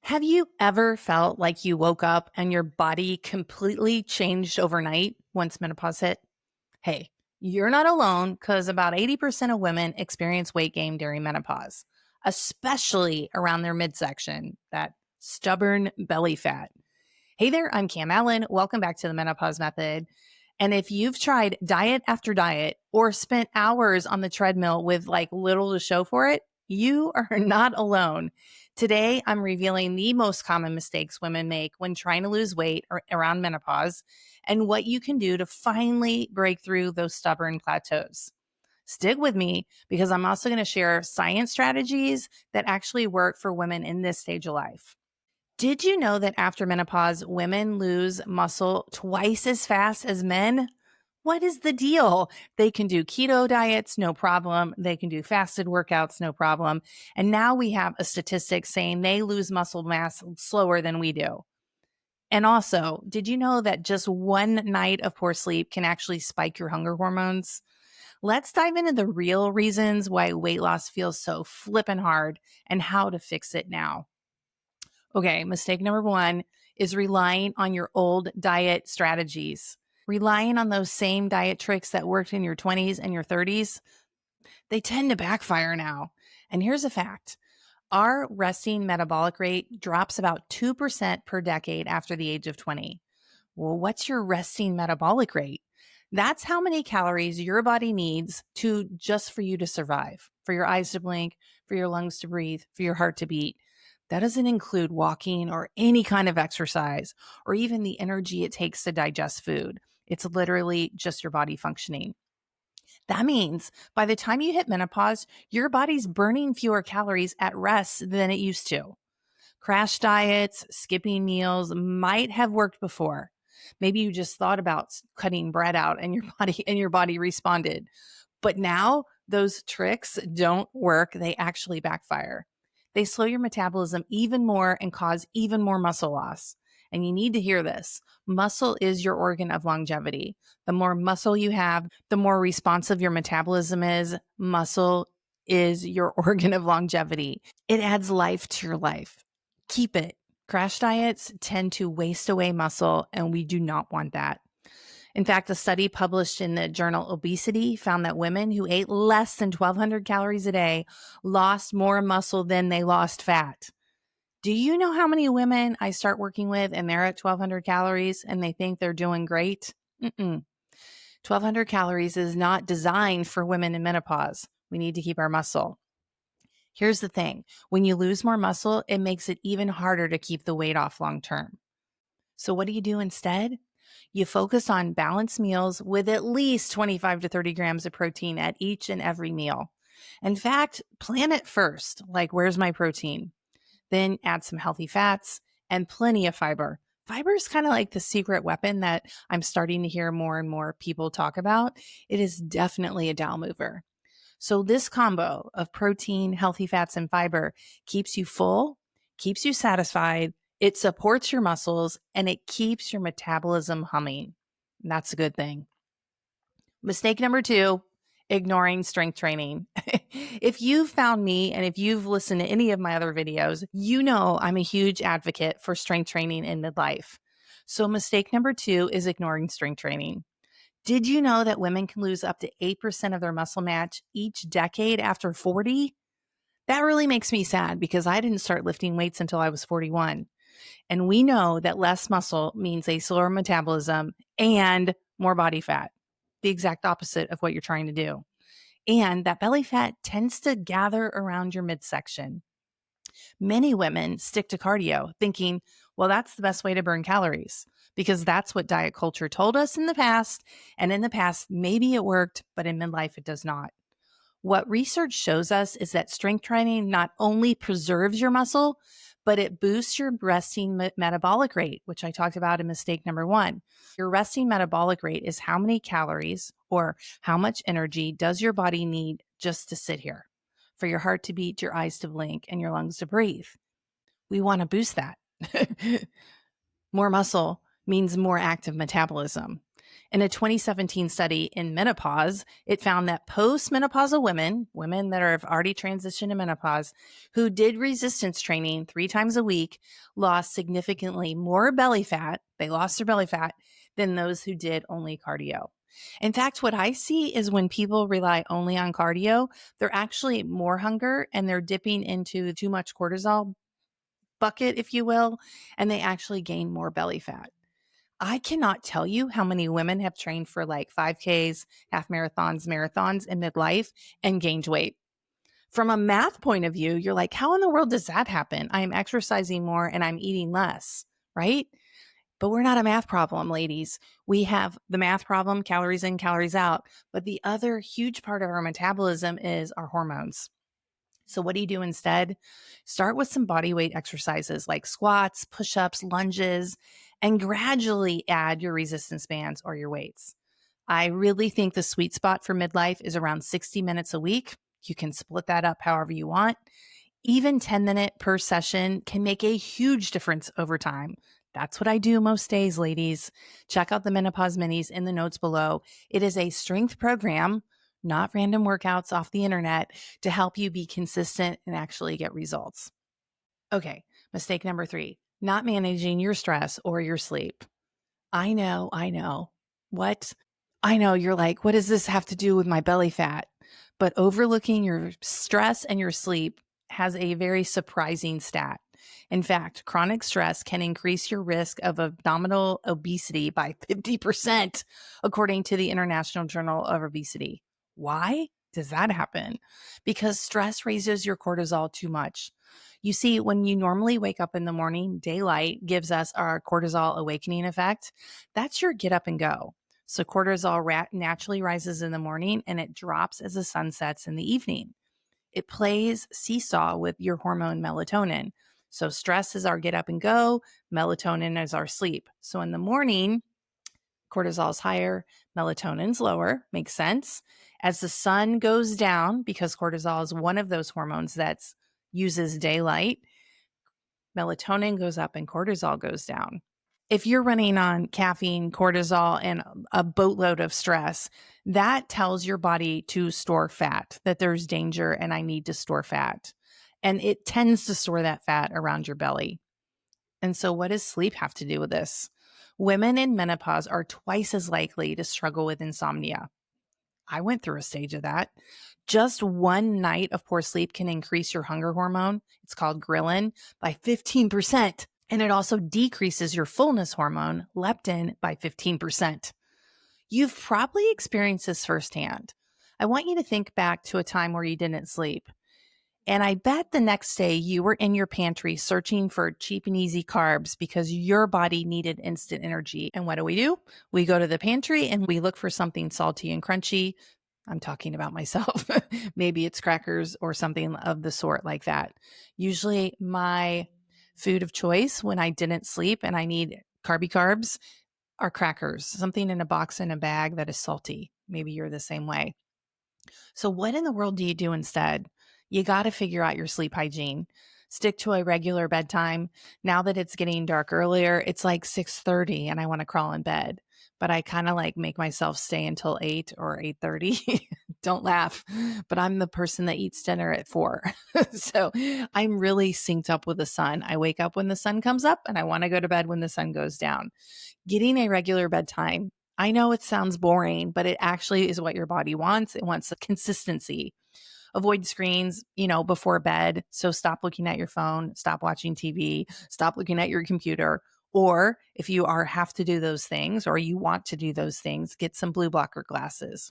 Have you ever felt like you woke up and your body completely changed overnight once menopause hit? Hey, you're not alone because about 80% of women experience weight gain during menopause, especially around their midsection, that stubborn belly fat. Hey there, I'm Cam Allen. Welcome back to the Menopause Method. And if you've tried diet after diet or spent hours on the treadmill with like little to show for it, you are not alone. Today, I'm revealing the most common mistakes women make when trying to lose weight or around menopause and what you can do to finally break through those stubborn plateaus. Stick with me because I'm also going to share science strategies that actually work for women in this stage of life. Did you know that after menopause, women lose muscle twice as fast as men? What is the deal? They can do keto diets, no problem. They can do fasted workouts, no problem. And now we have a statistic saying they lose muscle mass slower than we do. And also, did you know that just one night of poor sleep can actually spike your hunger hormones? Let's dive into the real reasons why weight loss feels so flippin' hard and how to fix it now. Okay, mistake number one is relying on your old diet strategies. Relying on those same diet tricks that worked in your 20s and your 30s, they tend to backfire now. And here's a fact. Our resting metabolic rate drops about 2% per decade after the age of 20. Well, what's your resting metabolic rate? That's how many calories your body needs to just for you to survive, for your eyes to blink, for your lungs to breathe, for your heart to beat. That doesn't include walking or any kind of exercise or even the energy it takes to digest food. It's literally just your body functioning. That means by the time you hit menopause, your body's burning fewer calories at rest than it used to. Crash diets, skipping meals might have worked before. Maybe you just thought about cutting bread out and your body responded. But now those tricks don't work. They actually backfire. They slow your metabolism even more and cause even more muscle loss. And you need to hear this. Muscle is your organ of longevity. The more muscle you have, the more responsive your metabolism is. Muscle is your organ of longevity. It adds life to your life. Keep it. Crash diets tend to waste away muscle, and we do not want that. In fact, a study published in the journal Obesity found that women who ate less than 1,200 calories a day lost more muscle than they lost fat. Do you know how many women I start working with and they're at 1,200 calories and they think they're doing great? 1,200 calories is not designed for women in menopause. We need to keep our muscle. Here's the thing. When you lose more muscle, it makes it even harder to keep the weight off long term. So what do you do instead? You focus on balanced meals with at least 25 to 30 grams of protein at each and every meal. In fact, plan it first, like where's my protein? Then add some healthy fats and plenty of fiber. Fiber is kind of like the secret weapon that I'm starting to hear more and more people talk about. It is definitely a dial mover. So this combo of protein, healthy fats, and fiber keeps you full, keeps you satisfied, it supports your muscles, and it keeps your metabolism humming. And that's a good thing. Mistake number two, ignoring strength training. If you've found me and if you've listened to any of my other videos, you know I'm a huge advocate for strength training in midlife. So mistake number two is ignoring strength training. Did you know that women can lose up to 8% of their muscle mass each decade after 40? That really makes me sad because I didn't start lifting weights until I was 41. And we know that less muscle means a slower metabolism and more body fat, the exact opposite of what you're trying to do. And that belly fat tends to gather around your midsection. Many women stick to cardio thinking, well, that's the best way to burn calories because that's what diet culture told us in the past. And in the past, maybe it worked, but in midlife, it does not. What research shows us is that strength training not only preserves your muscle, but it boosts your resting metabolic rate, which I talked about in mistake number one. Your resting metabolic rate is how many calories or how much energy does your body need just to sit here for your heart to beat, your eyes to blink, and your lungs to breathe. We want to boost that. More muscle means more active metabolism. In a 2017 study in Menopause, it found that postmenopausal women that have already transitioned to menopause, who did resistance training 3 times a week, lost significantly more belly fat. They lost their belly fat than those who did only cardio. In fact, what I see is when people rely only on cardio, they're actually more hunger and they're dipping into too much cortisol bucket, if you will, and they actually gain more belly fat. I cannot tell you how many women have trained for like 5Ks, half marathons, marathons in midlife and gained weight. From a math point of view, you're like, how in the world does that happen? I am exercising more and I'm eating less, right? But we're not a math problem, ladies. We have the math problem, calories in, calories out. But the other huge part of our metabolism is our hormones. So what do you do instead? Start with some body weight exercises like squats, push-ups, lunges, and gradually add your resistance bands or your weights. I really think the sweet spot for midlife is around 60 minutes a week. You can split that up however you want. Even 10-minute per session can make a huge difference over time. That's what I do most days, ladies. Check out the Menopause Minis in the notes below. It is a strength program, not random workouts off the internet, to help you be consistent and actually get results. Okay, mistake number 3, not managing your stress or your sleep. I know. What? I know you're like, what does this have to do with my belly fat? But overlooking your stress and your sleep has a very surprising stat. In fact, chronic stress can increase your risk of abdominal obesity by 50%, according to the International Journal of Obesity. Why does that happen? Because stress raises your cortisol too much. You see, when you normally wake up in the morning, daylight gives us our cortisol awakening effect. That's your get up and go. So cortisol naturally rises in the morning and it drops as the sun sets in the evening. It plays seesaw with your hormone melatonin. So stress is our get up and go, melatonin is our sleep. So in the morning, cortisol is higher, melatonin's lower, makes sense. As the sun goes down, because cortisol is one of those hormones that uses daylight, melatonin goes up and cortisol goes down. If you're running on caffeine, cortisol, and a boatload of stress, that tells your body to store fat, that there's danger and I need to store fat. And it tends to store that fat around your belly. And so, what does sleep have to do with this? Women in menopause are twice as likely to struggle with insomnia. I went through a stage of that. Just one night of poor sleep can increase your hunger hormone. It's called ghrelin by 15%. And it also decreases your fullness hormone, leptin, by 15%. You've probably experienced this firsthand. I want you to think back to a time where you didn't sleep. And I bet the next day you were in your pantry searching for cheap and easy carbs because your body needed instant energy. And what do? We go to the pantry and we look for something salty and crunchy. I'm talking about myself. Maybe it's crackers or something of the sort like that. Usually my food of choice when I didn't sleep and I need carbs are crackers, something in a box in a bag that is salty. Maybe you're the same way. So what in the world do you do instead? You got to figure out your sleep hygiene. Stick to a regular bedtime. Now that it's getting dark earlier, it's like 6:30 and I want to crawl in bed. But I kind of like make myself stay until 8 or 8:30. Don't laugh, but I'm the person that eats dinner at 4. So I'm really synced up with the sun. I wake up when the sun comes up and I want to go to bed when the sun goes down. Getting a regular bedtime. I know it sounds boring, but it actually is what your body wants. It wants a consistency. Avoid screens, before bed. So stop looking at your phone, stop watching TV, stop looking at your computer. Or if you have to do those things or you want to do those things, get some blue blocker glasses.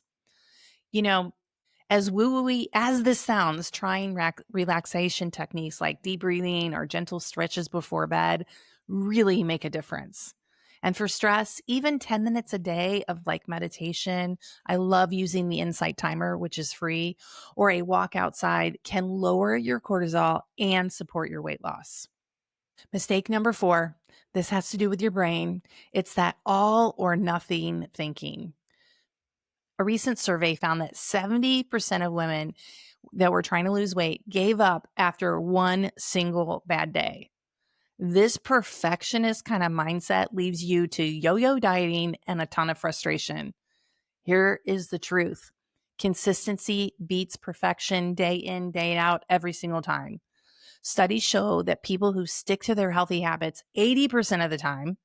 As woo-woo-y as this sounds, trying relaxation techniques like deep breathing or gentle stretches before bed really make a difference. And for stress, even 10 minutes a day of like meditation, I love using the Insight Timer, which is free, or a walk outside can lower your cortisol and support your weight loss. Mistake number 4, this has to do with your brain. It's that all or nothing thinking. A recent survey found that 70% of women that were trying to lose weight gave up after one single bad day. This perfectionist kind of mindset leaves you to yo-yo dieting and a ton of frustration. Here is the truth. Consistency beats perfection day in, day out, every single time. Studies show that people who stick to their healthy habits 80% of the time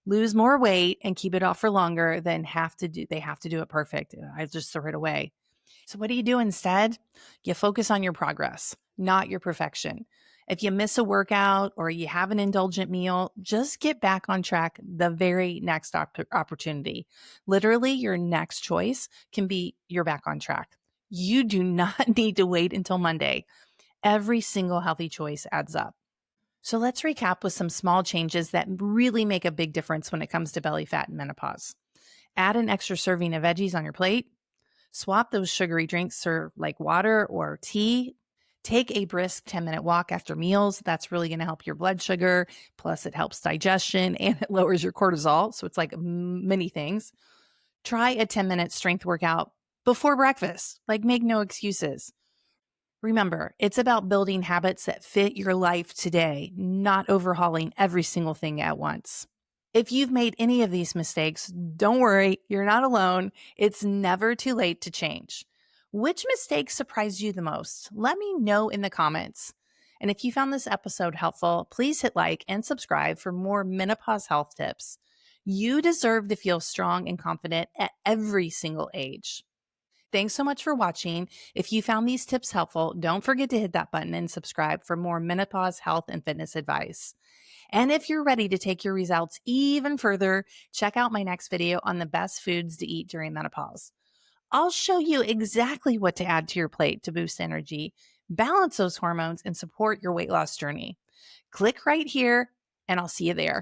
lose more weight and keep it off for longer than they have to do it perfect. I just throw it away. So what do you do instead? You focus on your progress, not your perfection. If you miss a workout or you have an indulgent meal, just get back on track the very next opportunity. Literally, your next choice can be you're back on track. You do not need to wait until Monday. Every single healthy choice adds up. So let's recap with some small changes that really make a big difference when it comes to belly fat and menopause. Add an extra serving of veggies on your plate. Swap those sugary drinks for like water or tea. Take a brisk 10-minute walk after meals. That's really going to help your blood sugar. Plus, it helps digestion and it lowers your cortisol. So it's like many things. Try a 10-minute strength workout before breakfast. Like, make no excuses. Remember, it's about building habits that fit your life today, not overhauling every single thing at once. If you've made any of these mistakes, don't worry, you're not alone. It's never too late to change. Which mistake surprised you the most? Let me know in the comments. And if you found this episode helpful, please hit like and subscribe for more menopause health tips. You deserve to feel strong and confident at every single age. Thanks so much for watching. If you found these tips helpful, don't forget to hit that button and subscribe for more menopause health and fitness advice. And if you're ready to take your results even further, check out my next video on the best foods to eat during menopause. I'll show you exactly what to add to your plate to boost energy, balance those hormones, and support your weight loss journey. Click right here, and I'll see you there.